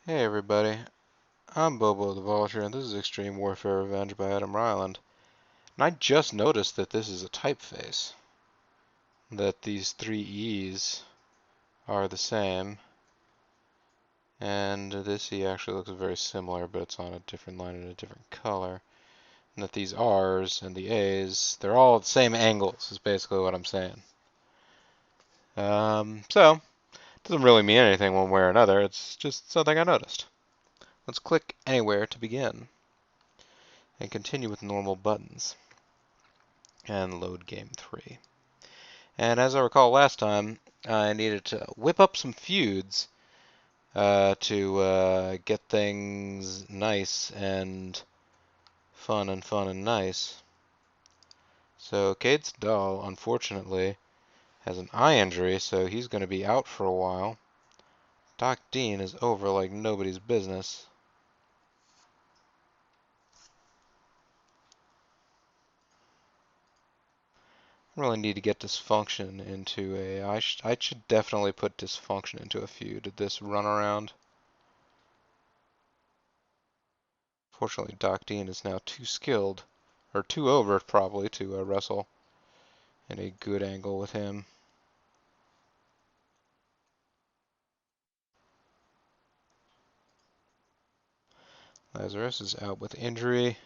Hey everybody, I'm Bobo the Vulture, and this is Extreme Warfare Revenge by Adam Ryland. And I just noticed that this is a typeface, that these three E's are the same, and this E actually looks very similar, but it's on a different line in a different color. And that these R's and the A's, they're all at the same angles, is basically what I'm saying. So, it doesn't really mean anything one way or another, it's just something I noticed. Let's click anywhere to begin, and continue with normal buttons. And load game 3. And as I recall last time, I needed to whip up some feuds to get things nice and fun and nice. So Cade's doll, unfortunately, has an eye injury, so he's going to be out for a while. Doc Dean is over like nobody's business. I really need to get Dysfunction into a... I should definitely put Dysfunction into a feud this runaround. Fortunately, Doc Dean is now too skilled, or too over probably, to wrestle in a good angle with him. Lazarus is out with injury.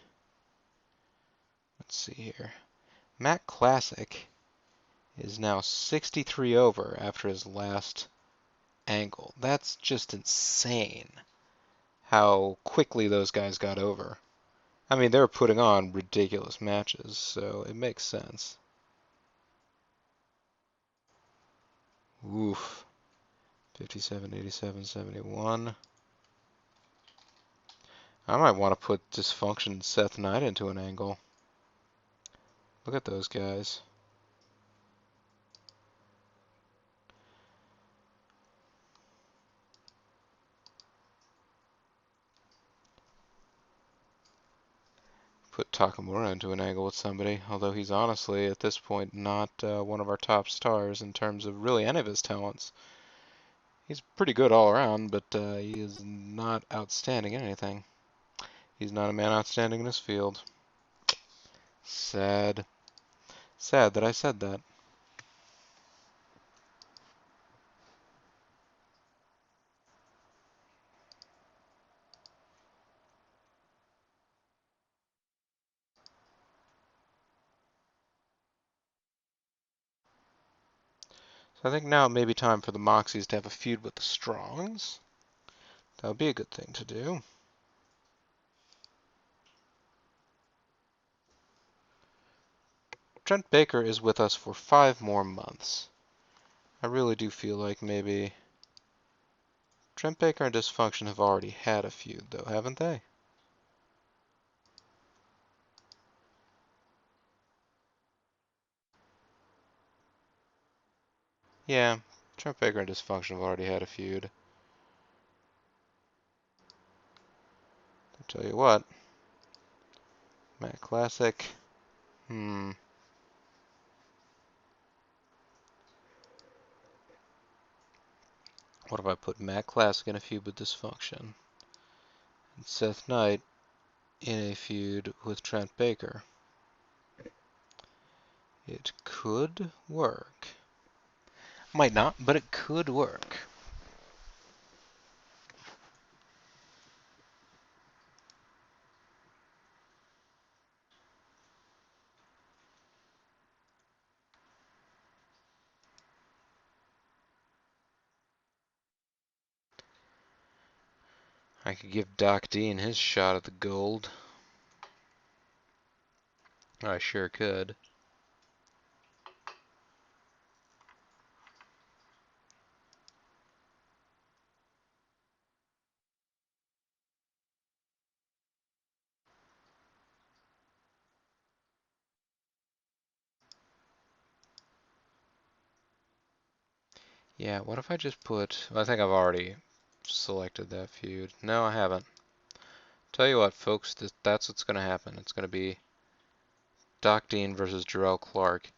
Let's see here. Matt Classic is now 63 over after his last angle. That's just insane how quickly those guys got over. I mean, they were putting on ridiculous matches, so it makes sense. Oof. 57, 87, 71. I might want to put Dysfunction Seth Knight into an angle. Look at those guys. Put Takamura into an angle with somebody, although he's honestly, at this point, not one of our top stars in terms of really any of his talents. He's pretty good all around, but he is not outstanding in anything. He's not a man outstanding in his field. Sad. Sad that I said that. So I think now it may be time for the Moxies to have a feud with the Strongs. That would be a good thing to do. Trent Baker is with us for 5 more months. I really do feel like maybe Trent Baker and Dysfunction have already had a feud, though, haven't they? Yeah, Trent Baker and Dysfunction have already had a feud. I'll tell you what. Matt Classic. What if I put Matt Classic in a feud with Dysfunction? And Seth Knight in a feud with Trent Baker? It could work. Might not, but it could work. I could give Doc Dean his shot at the gold. I sure could. Yeah, what if I just put... I think I've already selected that feud. No, I haven't. Tell you what, folks, that's what's going to happen. It's going to be Doc Dean versus Jarrell Clark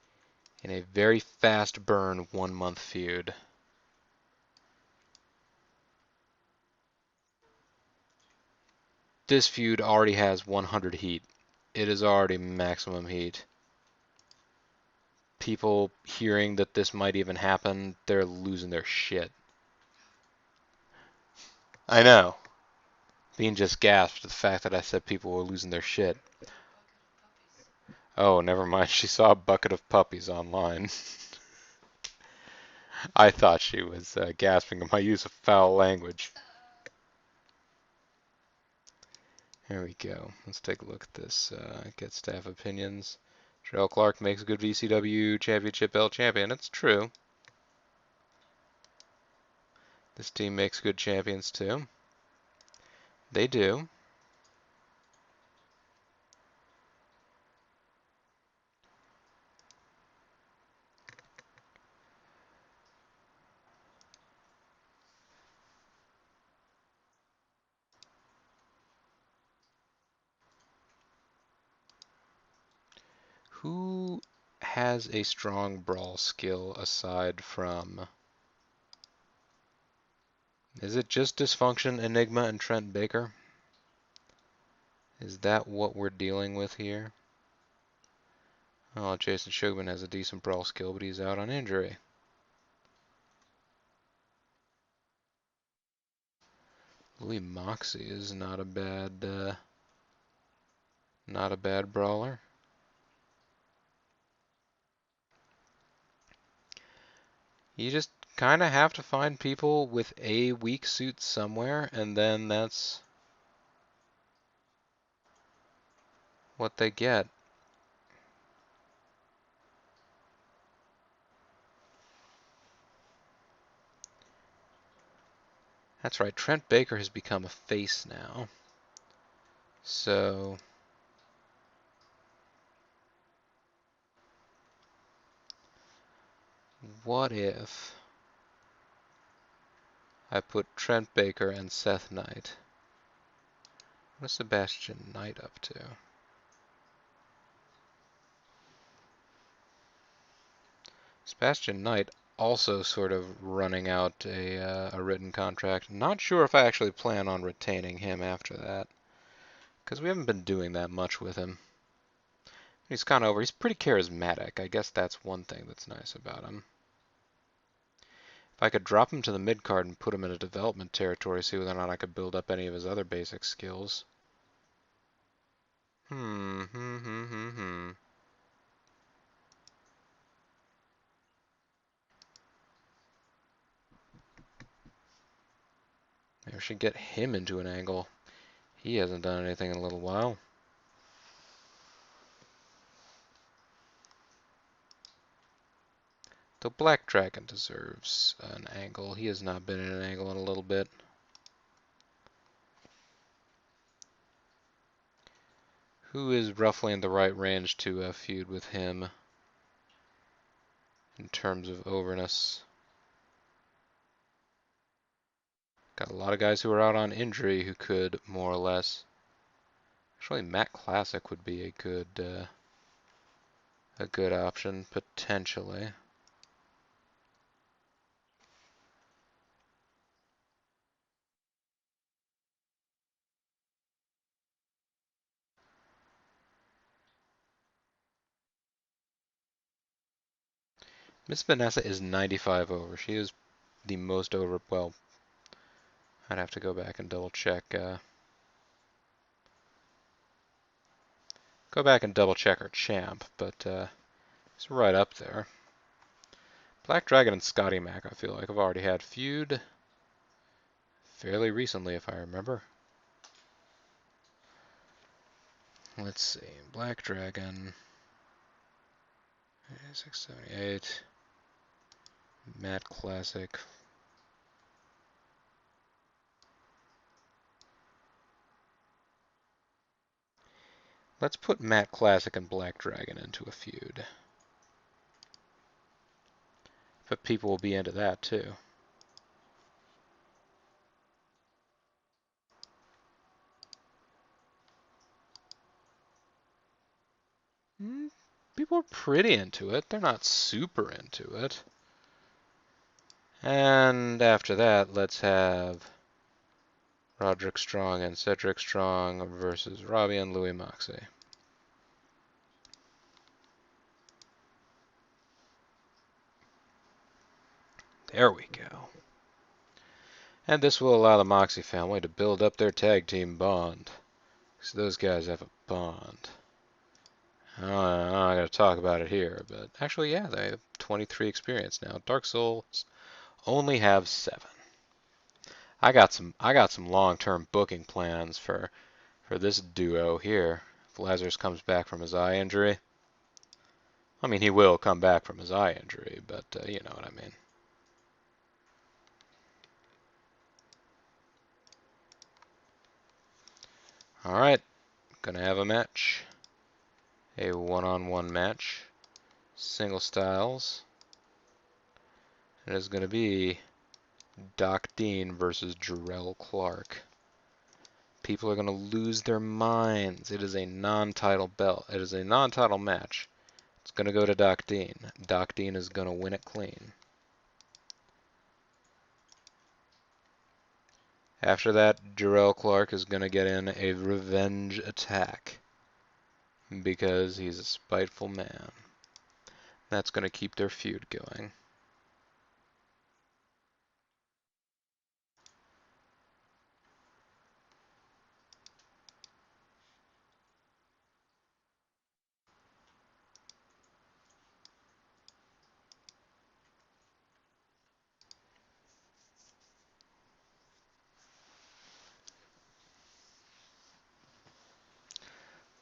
in a very fast burn 1 month feud. This feud already has 100 heat. It is already maximum heat. People hearing that this might even happen, they're losing their shit. I know. Bean just gasped at the fact that I said people were losing their shit. Oh, never mind. She saw a bucket of puppies online. I thought she was gasping at my use of foul language. There we go. Let's take a look at this. Get staff opinions. Jarrell Clark makes a good VCW Championship belt champion. It's true. This team makes good champions too. They do. Who has a strong brawl skill aside from... Is it just Dysfunction, Enigma, and Trent Baker? Is that what we're dealing with here? Oh, Jason Shugman has a decent brawl skill, but he's out on injury. Louis Moxie is not a bad brawler. You just kind of have to find people with a weak suit somewhere, and then that's what they get. That's right, Trent Baker has become a face now. So... what if I put Trent Baker and Seth Knight? What is Sebastian Knight up to? Sebastian Knight also sort of running out a written contract. Not sure if I actually plan on retaining him after that, because we haven't been doing that much with him. He's kind of over. He's pretty charismatic. I guess that's one thing that's nice about him. If I could drop him to the mid-card and put him in a development territory, see whether or not I could build up any of his other basic skills. Maybe I should get him into an angle. He hasn't done anything in a little while. Though Black Dragon deserves an angle. He has not been in an angle in a little bit. Who is roughly in the right range to feud with him in terms of overness? Got a lot of guys who are out on injury who could more or less. Actually, Matt Classic would be a good option potentially. Miss Vanessa is 95 over. She is the most over. Well, I'd have to go back and double check. Go back and double check her champ, but it's right up there. Black Dragon and Scotty Mac, I feel like I've already had feud fairly recently, if I remember. Let's see, Black Dragon, 678, Matt Classic. Let's put Matt Classic and Black Dragon into a feud. But people will be into that too. People are pretty into it. They're not super into it. And after that, let's have Roderick Strong and Cedric Strong versus Robbie and Louis Moxley. There we go. And this will allow the Moxley family to build up their tag team bond. Because those guys have a bond. I'm not going to talk about it here, but actually, yeah, they have 23 experience now. Dark Souls only have 7. I got some long-term booking plans for this duo here. If Lazarus comes back from his eye injury. I mean, he will come back from his eye injury, but you know what I mean. Alright, gonna have a match. A one-on-one match. Single styles. It is gonna be Doc Dean versus Jarrell Clark. People are gonna lose their minds. It is a non-title belt. It is a non-title match. It's gonna go to Doc Dean. Doc Dean is gonna win it clean. After that, Jarrell Clark is gonna get in a revenge attack. Because he's a spiteful man. That's going to keep their feud going.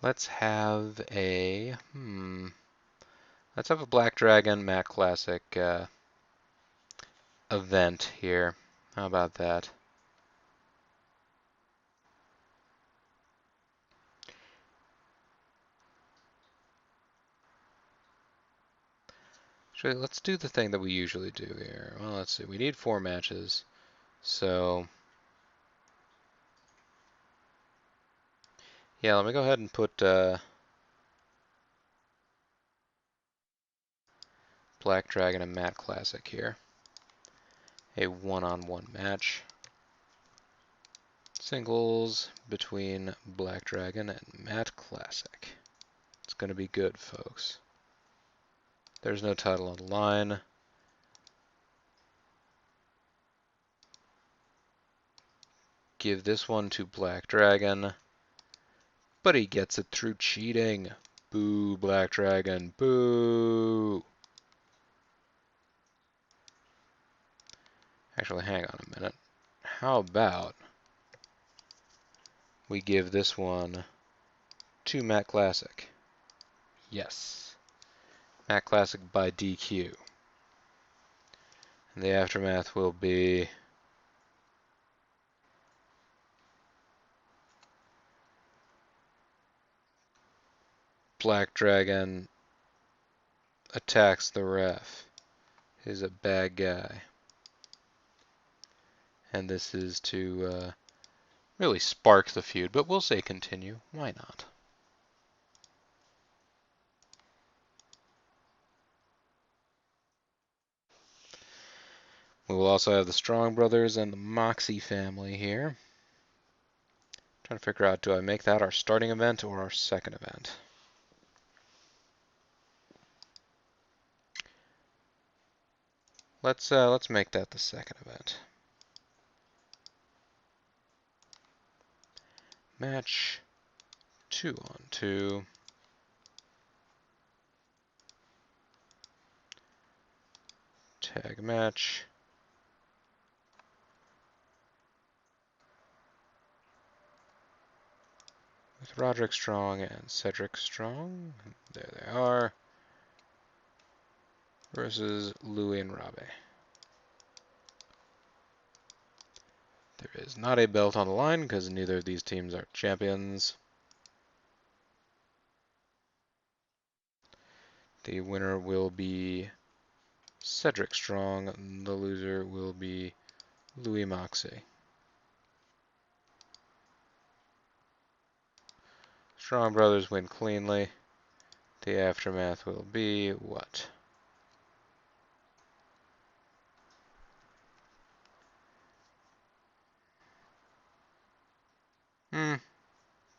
Let's have a Black Dragon Mat Classic event here. How about that? Actually, let's do the thing that we usually do here. Well, let's see. We need 4 matches. So, yeah, let me go ahead and put Black Dragon and Mat Classic here. A one-on-one match. Singles between Black Dragon and Mat Classic. It's going to be good, folks. There's no title on the line. Give this one to Black Dragon. But he gets it through cheating. Boo, Black Dragon. Boo. Actually, hang on a minute. How about we give this one to Mat Classic? Yes. Mat Classic by DQ. And the aftermath will be Black Dragon attacks the ref. He's a bad guy. And this is to really spark the feud, but we'll say continue. Why not? We will also have the Strong Brothers and the Moxie family here. Trying to figure out, do I make that our starting event or our second event? Let's make that the second event. Match 2-on-2. Tag match. With Roderick Strong and Cedric Strong. There they are. Versus Louis and Robbie. There is not a belt on the line because neither of these teams are champions. The winner will be Cedric Strong. The loser will be Louis Moxley. Strong Brothers win cleanly. The aftermath will be what?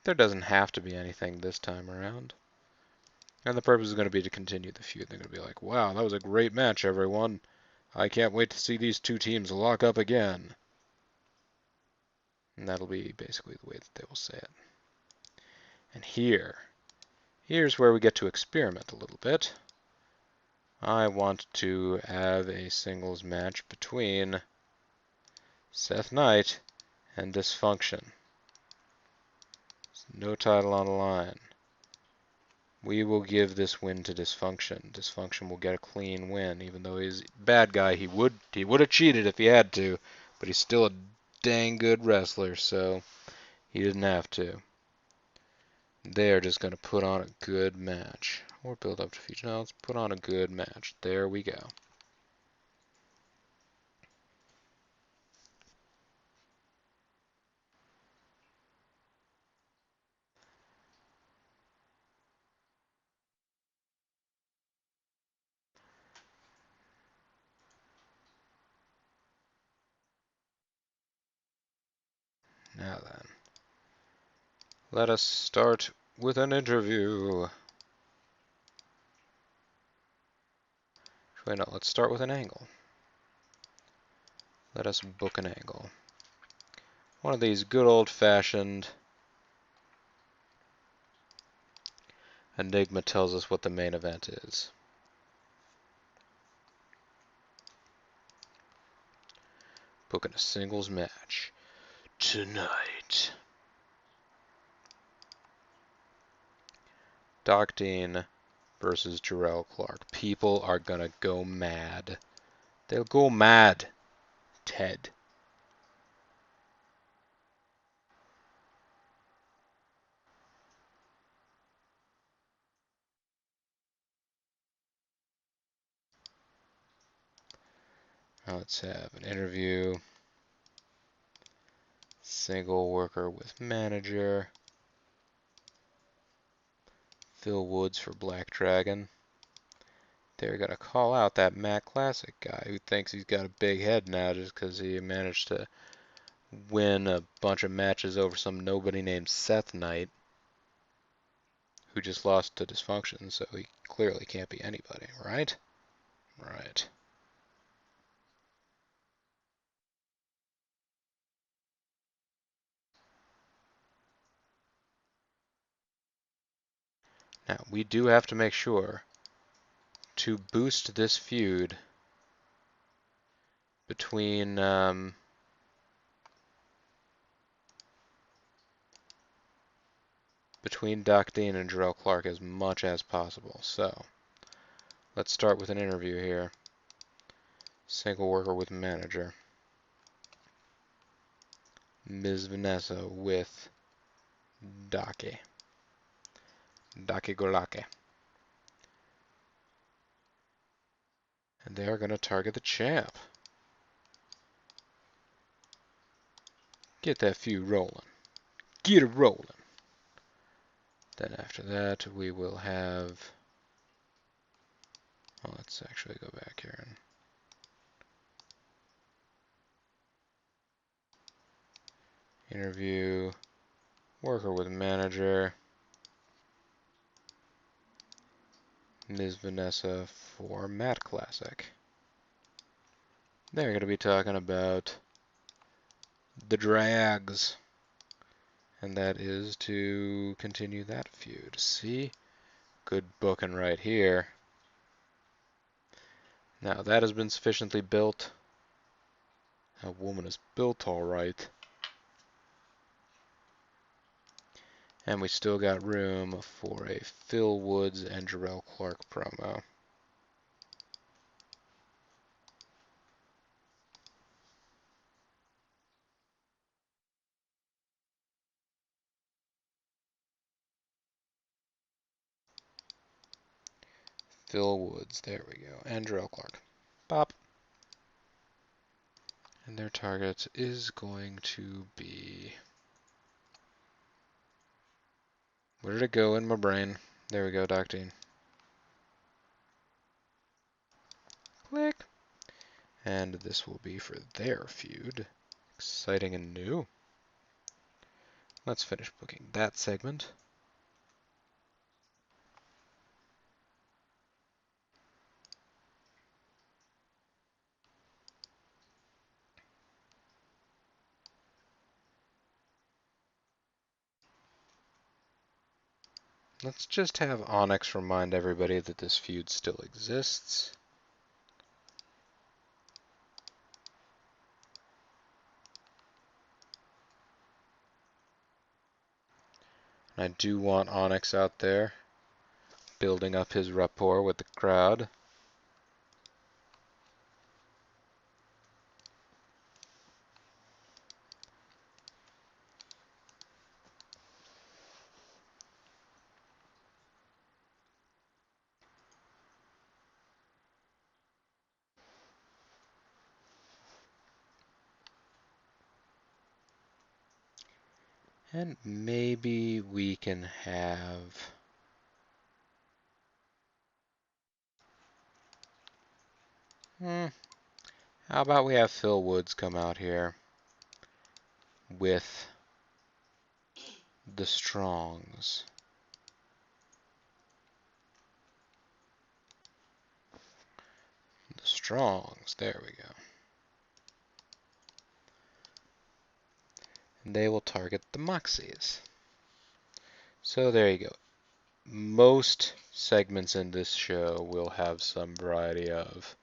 There doesn't have to be anything this time around. And the purpose is going to be to continue the feud. They're going to be like, wow, that was a great match, everyone. I can't wait to see these two teams lock up again. And that'll be basically the way that they will say it. And here's where we get to experiment a little bit. I want to have a singles match between Seth Knight and Dysfunction. No title on the line. We will give this win to Dysfunction. Dysfunction will get a clean win, even though he's a bad guy. He would have cheated if he had to, but he's still a dang good wrestler, so he didn't have to. They are just going to put on a good match. Or build up to feature. No, let's put on a good match. There we go. Now then, let us start with an interview. Wait, no, let's start with an angle. Let us book an angle. One of these good old-fashioned Enigma tells us what the main event is. Booking a singles match tonight. Doc Dean versus Jarrell Clark. People are gonna go mad. They'll go mad, Ted. Now let's have an interview. Single worker with manager. Phil Woods for Black Dragon. They're going to call out that Matt Classic guy who thinks he's got a big head now just because he managed to win a bunch of matches over some nobody named Seth Knight, who just lost to Dysfunction, so he clearly can't be anybody, right? Right. Now, we do have to make sure to boost this feud between Doc Dean and Jarrell Clark as much as possible. So, let's start with an interview here. Single worker with manager. Ms. Vanessa with Dake. Dake Golake. And they are going to target the champ. Get that feud rolling. Get it rolling. Then after that, we will have... Well, let's actually go back here and... Interview. Worker with manager. Ms. Vanessa for Matt Classic. They're going to be talking about the drags. And that is to continue that feud. See? Good booking right here. Now that has been sufficiently built. That woman is built all right. And we still got room for a Phil Woods and Jarrell Clark promo. Phil Woods, there we go, and Jarrell Clark. Bop. And their target is going to be... Where did it go in my brain? There we go, Doc Dean. Click. And this will be for their feud. Exciting and new. Let's finish booking that segment. Let's just have Onyx remind everybody that this feud still exists. I do want Onyx out there, building up his rapport with the crowd. And maybe we can have... how about we have Phil Woods come out here with the Strongs. The Strongs, there we go. And they will target the Moxies. So there you go. Most segments in this show will have some variety of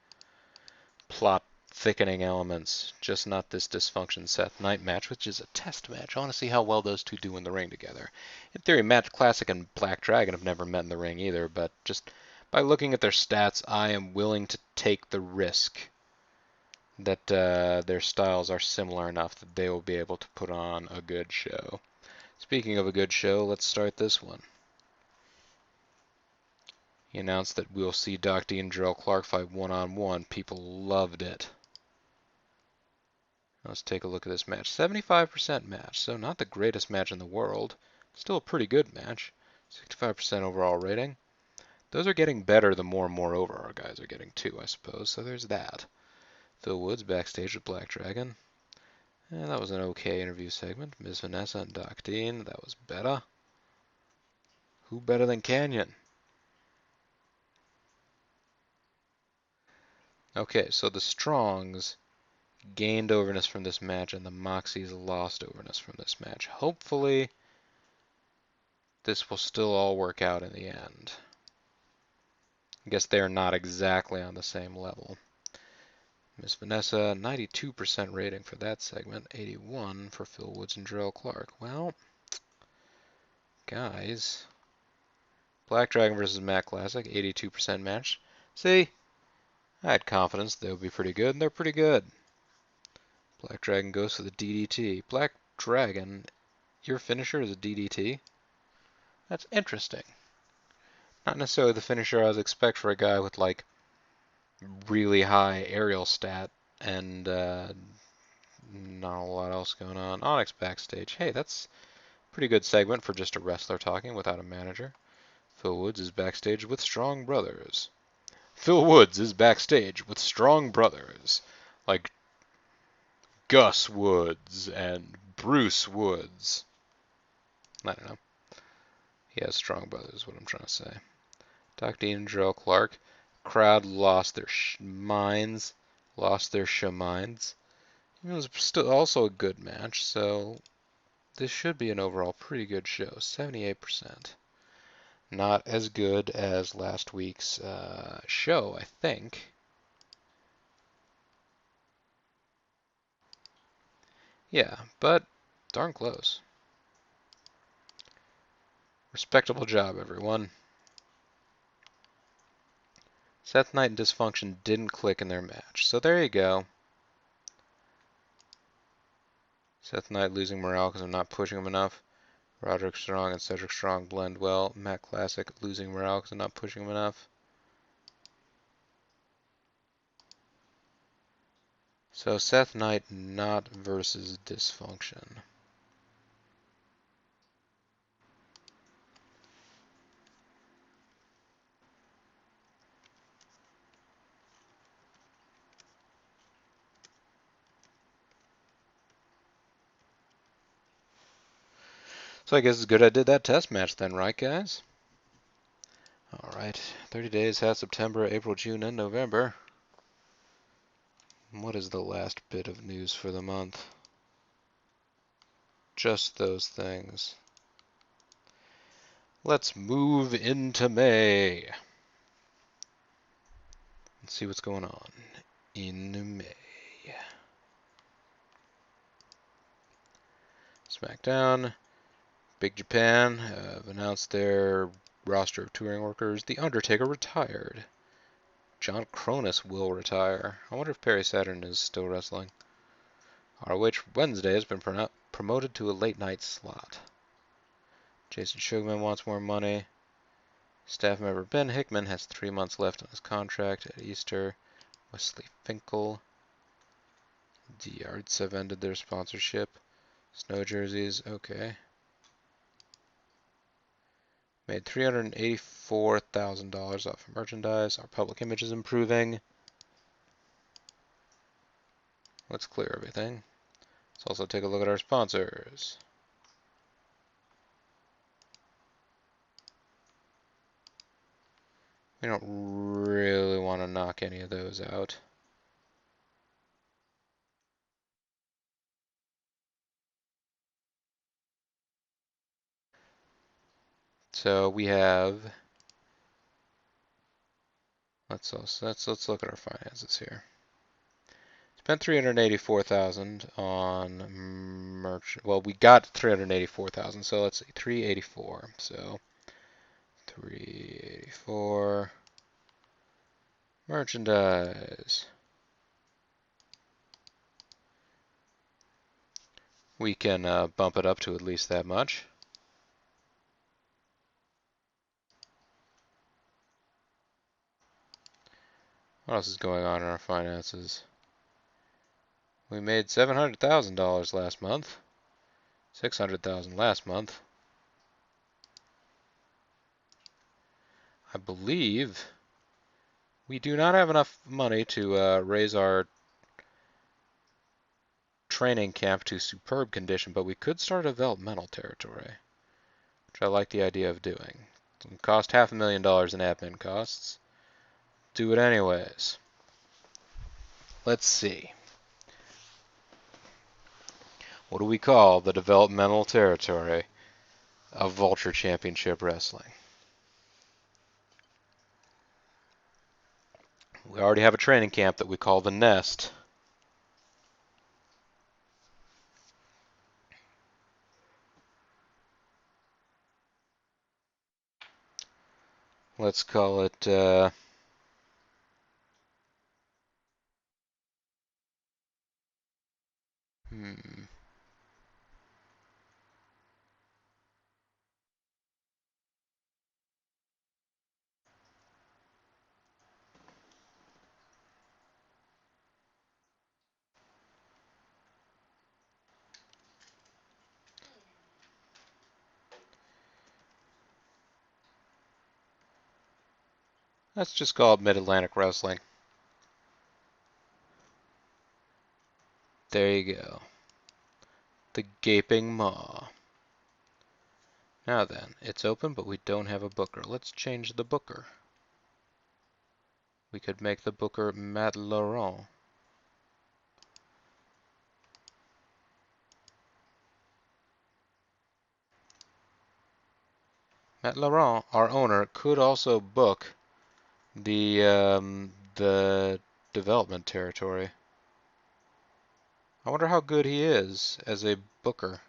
plot thickening elements, just not this Dysfunction Seth Knight match, which is a test match. I want to see how well those two do in the ring together. In theory, Matt Classic and Black Dragon have never met in the ring either, but just by looking at their stats, I am willing to take the risk that their styles are similar enough that they will be able to put on a good show. Speaking of a good show, let's start this one. He announced that we'll see Doc D and Jarrell Clark fight one-on-one. People loved it. Let's take a look at this match. 75% match, so not the greatest match in the world. Still a pretty good match. 65% overall rating. Those are getting better the more and more over our guys are getting too, I suppose. So there's that. Phil Woods backstage with Black Dragon. And that was an okay interview segment. Ms. Vanessa and Doc Dean. That was better. Who better than Canyon? Okay, so the Strongs gained overness from this match, and the Moxies lost overness from this match. Hopefully, this will still all work out in the end. I guess they're not exactly on the same level. Miss Vanessa, 92% rating for that segment, 81 for Phil Woods and Jarrell Clark. Well, guys, Black Dragon versus Matt Classic, 82% match. See, I had confidence they would be pretty good, and they're pretty good. Black Dragon goes for the DDT. Black Dragon, your finisher is a DDT? That's interesting. Not necessarily the finisher I would expect for a guy with, like, really high aerial stat and not a lot else going on. Onyx backstage. Hey, that's a pretty good segment for just a wrestler talking without a manager. Phil Woods is backstage with Strong Brothers. Phil Woods is backstage with Strong Brothers. Like Gus Woods and Bruce Woods. I don't know. He has Strong Brothers, is what I'm trying to say. Doc Dean and Jarrell Clark. Crowd lost their minds. Lost their minds. It was still also a good match, so this should be an overall pretty good show. 78%. Not as good as last week's show, I think. Yeah, but darn close. Respectable job, everyone. Seth Knight and Dysfunction didn't click in their match, so there you go. Seth Knight losing morale because I'm not pushing him enough. Roderick Strong and Cedric Strong blend well. Matt Classic losing morale because I'm not pushing him enough. So Seth Knight not versus Dysfunction. So I guess it's good I did that test match then, right, guys? Alright, 30 days has September, April, June, and November. What is the last bit of news for the month? Just those things. Let's move into May. Let's see what's going on in May. SmackDown. Big Japan have announced their roster of touring workers. The Undertaker retired. John Cronus will retire. I wonder if Perry Saturn is still wrestling. ROH Wednesday has been promoted to a late night slot. Jason Sugarman wants more money. Staff member Ben Hickman has 3 months left on his contract at Easter. Wesley Finkel. The Arts have ended their sponsorship. Snow jerseys, okay. Made $384,000 off of merchandise. Our public image is improving. Let's clear everything. Let's also take a look at our sponsors. We don't really want to knock any of those out. So we have, let's look at our finances here. Spent $384,000 on merch. Well, we got $384,000, so let's see, 384. So 384 merchandise. We can bump it up to at least that much. What else is going on in our finances? We made $700,000 last month. $600,000 last month. I believe we do not have enough money to raise our training camp to superb condition, but we could start a developmental territory, which I like the idea of doing. It'll cost $500,000 in admin costs. Do it anyways. Let's see. What do we call the developmental territory of Vulture Championship Wrestling? We already have a training camp that we call the Nest. Let's call it, let's just call it Mid-Atlantic Wrestling. There you go. The Gaping Maw. Now then, it's open, but we don't have a booker. Let's change the booker. We could make the booker Matt Laurent. Matt Laurent, our owner, could also book the development territory. I wonder how good he is as a booker.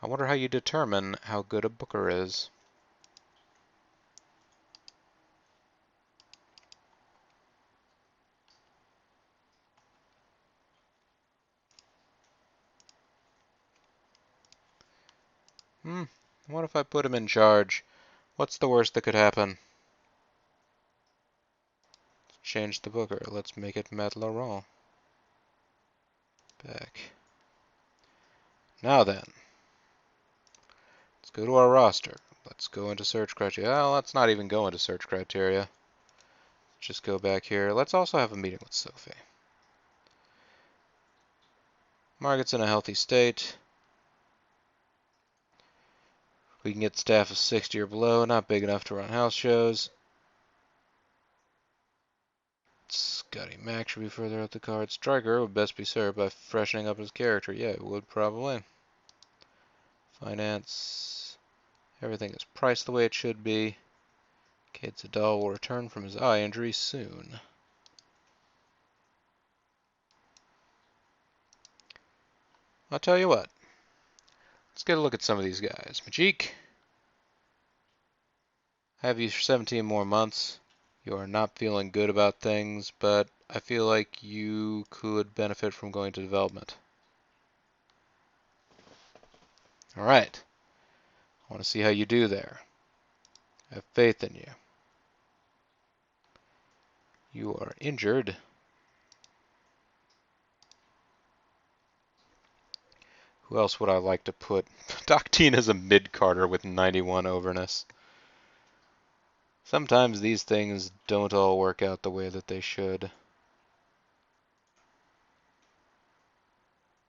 I wonder how you determine how good a booker is. What if I put him in charge? What's the worst that could happen? Change the booker. Let's make it Matt Laurent. Back. Now then. Let's go to our roster. Let's go into search criteria. Well, let's not even go into search criteria. Just go back here. Let's also have a meeting with Sophie. Margaret's in a healthy state. We can get staff of 60 or below, not big enough to run house shows. Scotty Mac should be further up the card. Striker would best be served by freshening up his character. Yeah, it would probably. Finance. Everything is priced the way it should be. Cade Zadal will return from his eye injury soon. I'll tell you what. Let's get a look at some of these guys. Majik. Have you for 17 more months. You are not feeling good about things, but I feel like you could benefit from going to development. Alright. I want to see how you do there. I have faith in you. You are injured. Who else would I like to put? Doctine is a mid-carder with 91 overness. Sometimes these things don't all work out the way that they should.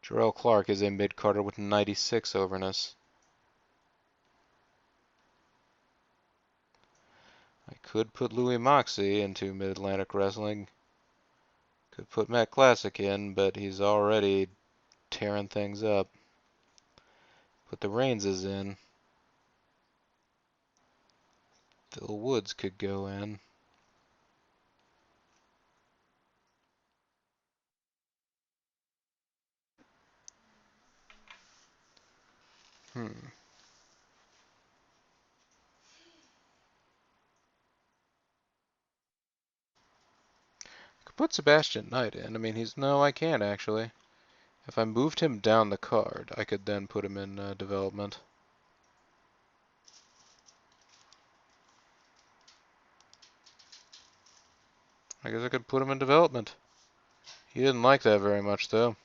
Jarrell Clark is a mid-carder with 96 overness. I could put Louis Moxie into Mid-Atlantic Wrestling. Could put Matt Classic in, but he's already tearing things up. Put the Rainses in. Phil Woods could go in. Could put Sebastian Knight in. I mean, no, I can't actually. If I moved him down the card, I could then put him in development. I guess I could put him in development. He didn't like that very much, though.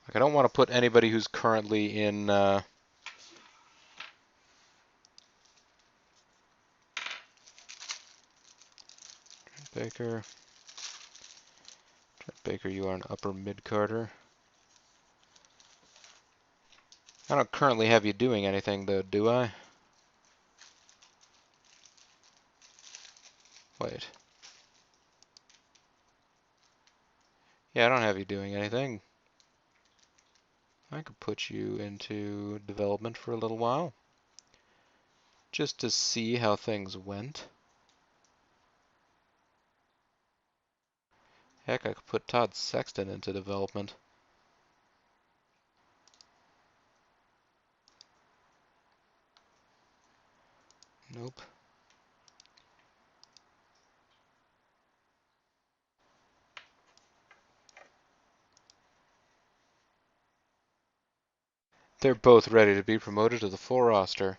Like, I don't want to put anybody who's currently in Baker. Trent Baker, you are an upper mid-carder. I don't currently have you doing anything, though, do I? Wait. Yeah, I don't have you doing anything. I could put you into development for a little while. Just to see how things went. Heck, I could put Todd Sexton into development. Nope. They're both ready to be promoted to the full roster.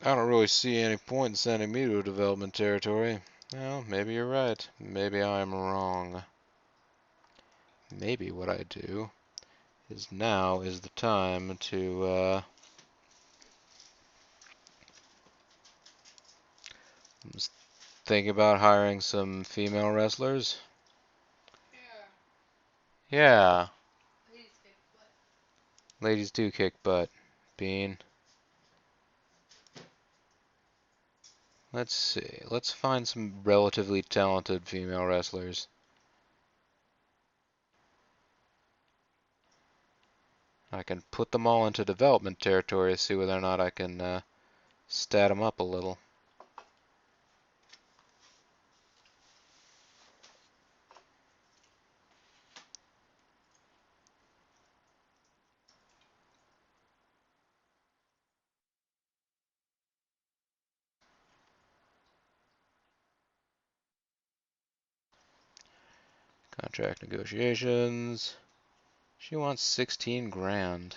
I don't really see any point in sending me to a development territory. Well, maybe you're right. Maybe I'm wrong. Maybe what I do is now is the time to just think about hiring some female wrestlers. Yeah. Ladies do kick butt. Bean. Let's see. Let's find some relatively talented female wrestlers. I can put them all into development territory to see whether or not I can stat them up a little. Contract negotiations. She wants 16 grand.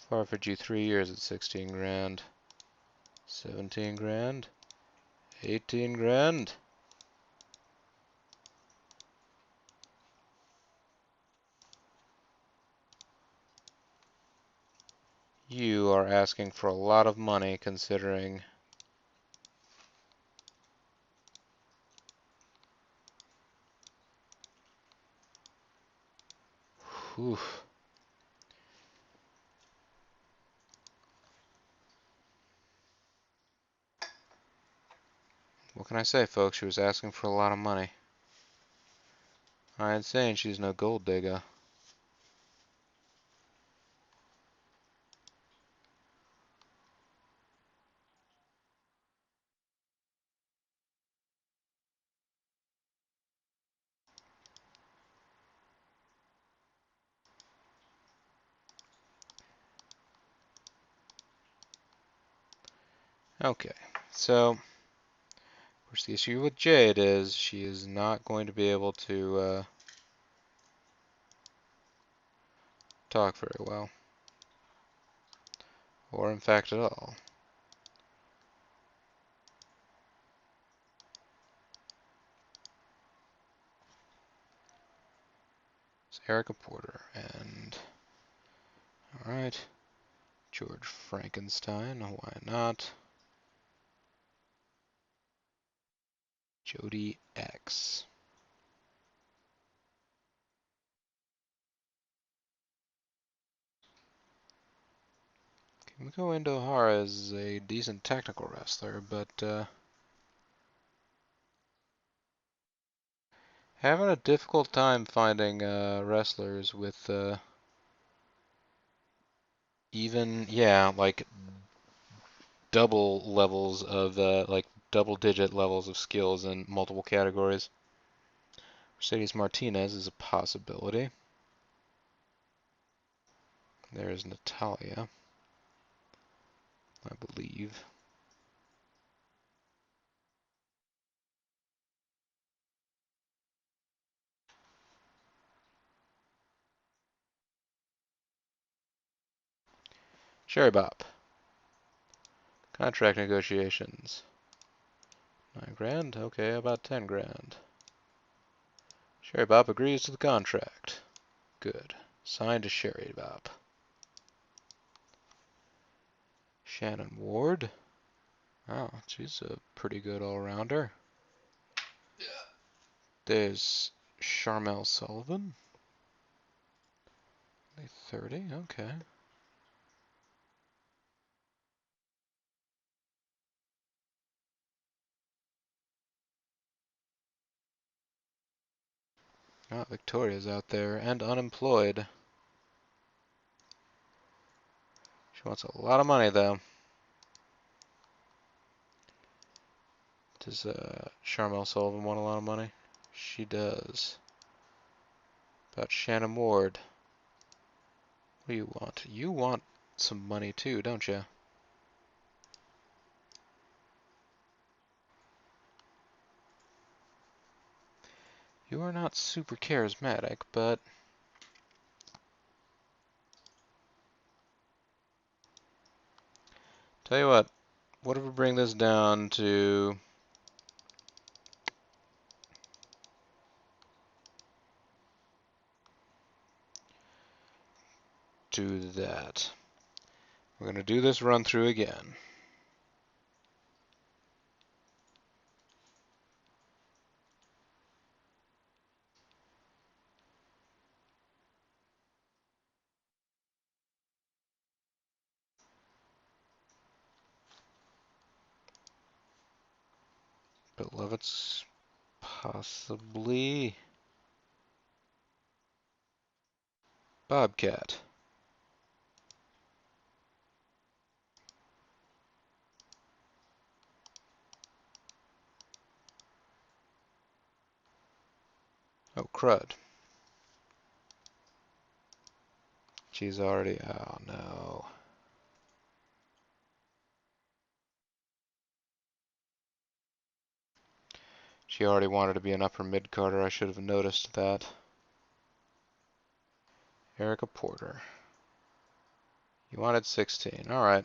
Forfeit you 3 years at 16 grand. 17 grand. 18 grand. You are asking for a lot of money considering... Whew. What can I say, folks? She was asking for a lot of money. I ain't saying she's no gold digger. Okay, so, of course, the issue with Jade is she is not going to be able to talk very well, or in fact at all. It's Erica Porter, and alright, George Frankenstein, why not? Jody X. Kimiko Indohara is a decent technical wrestler, but having a difficult time finding wrestlers with even, yeah, like double levels of, like double-digit levels of skills in multiple categories. Mercedes Martinez is a possibility. There's Natalia, I believe. Sherry Bop. Contract negotiations. 9 grand? Okay, about 10 grand. Sherry Bop agrees to the contract. Good. Signed to Sherry Bop. Shannon Ward. Oh, she's a pretty good all-rounder. There's Charmel Sullivan. 30, okay. Oh, Victoria's out there and unemployed. She wants a lot of money, though. Does Charmel Sullivan want a lot of money? She does. About Shannon Ward. What do you want? You want some money too, don't you? You are not super charismatic, but... Tell you what if we bring this down to... that. We're going to do this run through again. But Levitt's possibly... Bobcat. Oh, crud. She's already... Oh, no. She already wanted to be an upper mid-carder. I should have noticed that. Erica Porter. You wanted 16. Alright.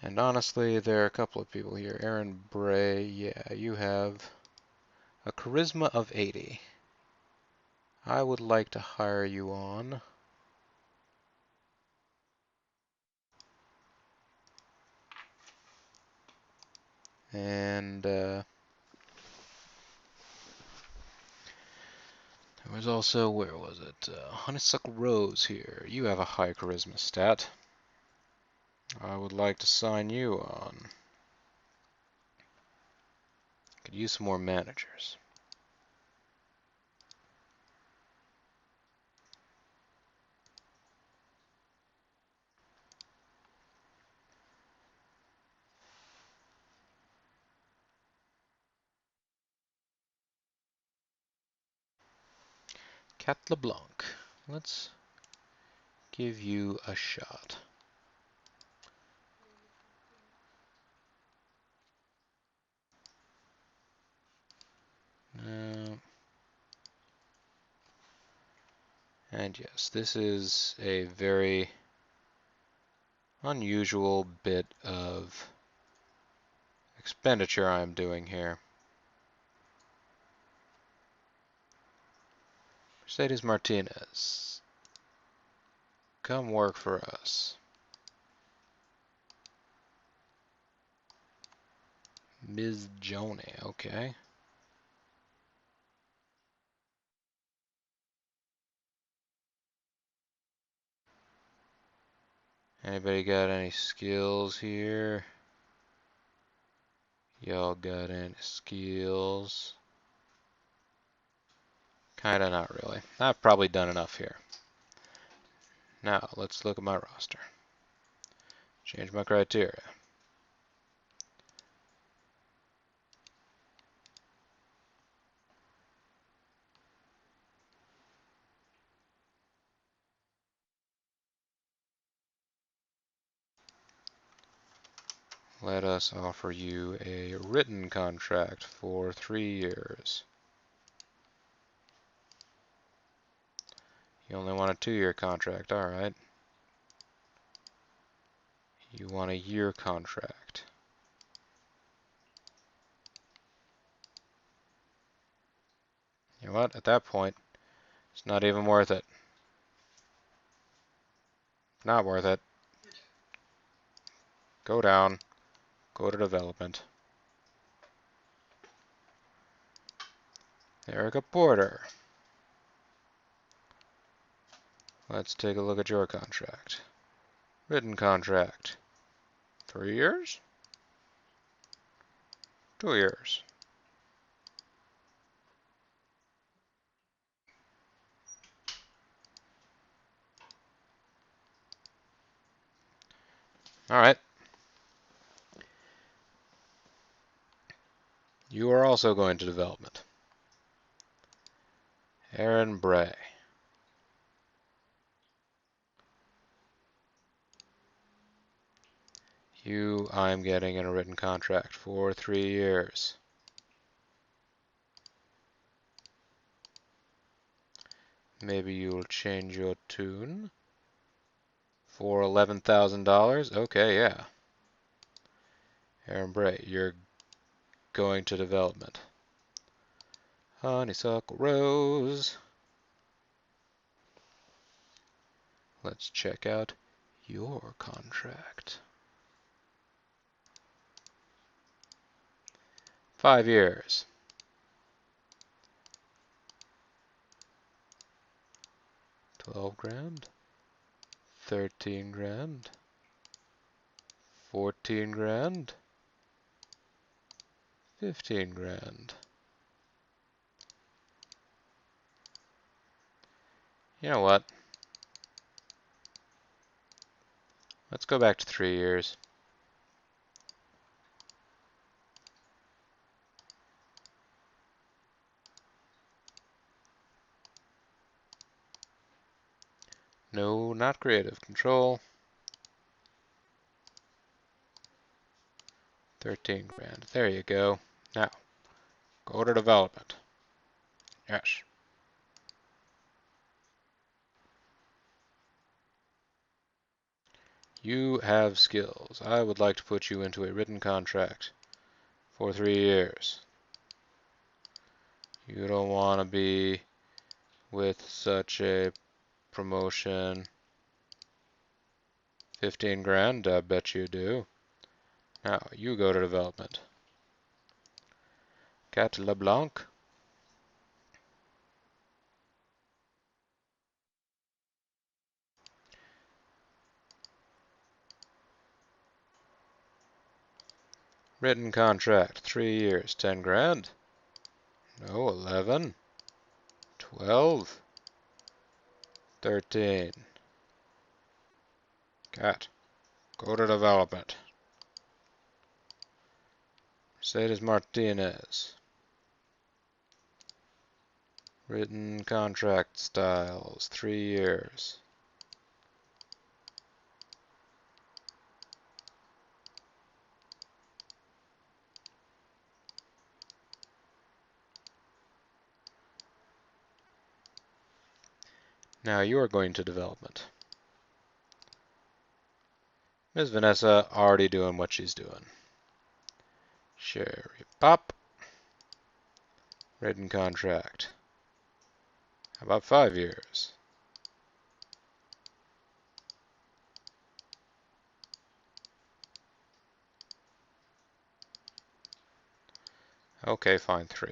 And honestly, there are a couple of people here. Aaron Bray, yeah, you have a charisma of 80. I would like to hire you on. And there was also, where was it? Honeysuckle Rose here. You have a high charisma stat. I would like to sign you on. Could use some more managers. Cat LeBlanc. Let's give you a shot. And yes, this is a very unusual bit of expenditure I'm doing here. Mercedes Martinez, come work for us. Ms. Joni, okay. Anybody got any skills here? Y'all got any skills? Kinda not really. I've probably done enough here. Now, let's look at my roster. Change my criteria. Let us offer you a written contract for 3 years. You only want a 2-year contract, alright. You want a year contract. You know what? At that point, it's not even worth it. Not worth it. Go down. Go to development. Erica Porter. Let's take a look at your contract. Written contract. 3 years? 2 years. Alright. You are also going to development. Aaron Bray. You, I'm getting in a written contract for 3 years. Maybe you'll change your tune for $11,000. Okay, yeah. Aaron Bray, you're going to development. Honeysuckle Rose. Let's check out your contract. 5 years. 12 grand. 13 grand. 14 grand. 15 grand. You know what? Let's go back to 3 years. No, not creative. Control. 13 grand. There you go. Now, go to development. Yes. You have skills. I would like to put you into a written contract for 3 years. You don't want to be with such a promotion. 15 grand, I bet you do. Now, you go to development. Cat LeBlanc. Written contract, 3 years, 10 grand. No, 11. 12. 13. Cat, go to development. Mercedes Martinez. Written contract styles, 3 years. Now you are going to development. Ms. Vanessa already doing what she's doing. Sherry Pop. Written contract. How about 5 years? Okay, fine, 3.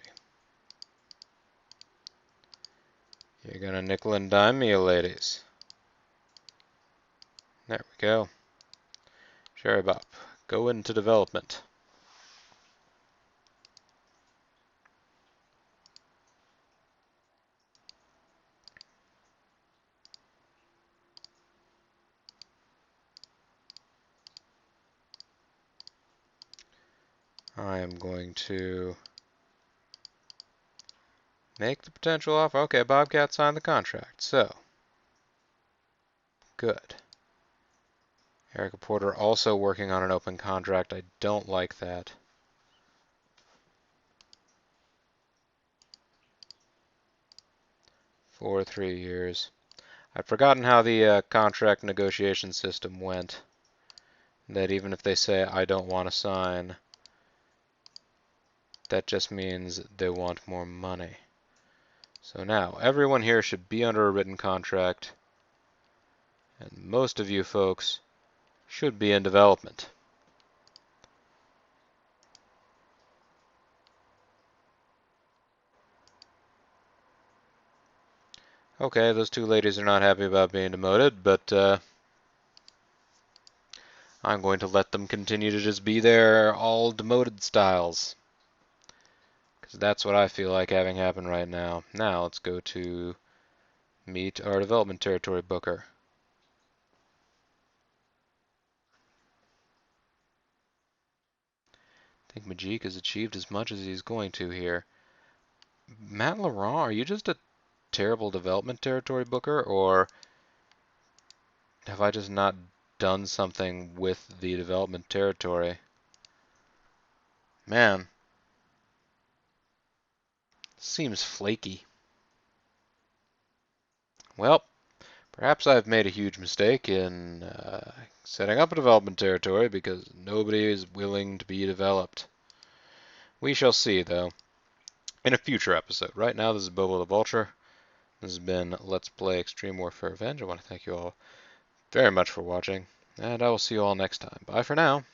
You're gonna nickel and dime me, ladies. There we go. Sherry Bop, go into development. I am going to make the potential offer. Okay, Bobcat signed the contract, so good. Erica Porter also working on an open contract. I don't like that. For 3 years. I've forgotten how the contract negotiation system went. That even if they say, I don't want to sign, that just means they want more money. So now, everyone here should be under a written contract, and most of you folks should be in development. Okay, those 2 ladies are not happy about being demoted, but I'm going to let them continue to just be there all demoted styles. Because that's what I feel like having happen right now. Now, let's go to meet our development territory booker. I think Majik has achieved as much as he's going to here. Matt Laurent, are you just a terrible development territory booker, or have I just not done something with the development territory? Man, seems flaky. Well, perhaps I've made a huge mistake in setting up a development territory because nobody is willing to be developed. We shall see, though, in a future episode. Right now, this is Bobo the Vulture. This has been Let's Play Extreme Warfare Revenge. I want to thank you all very much for watching, and I will see you all next time. Bye for now.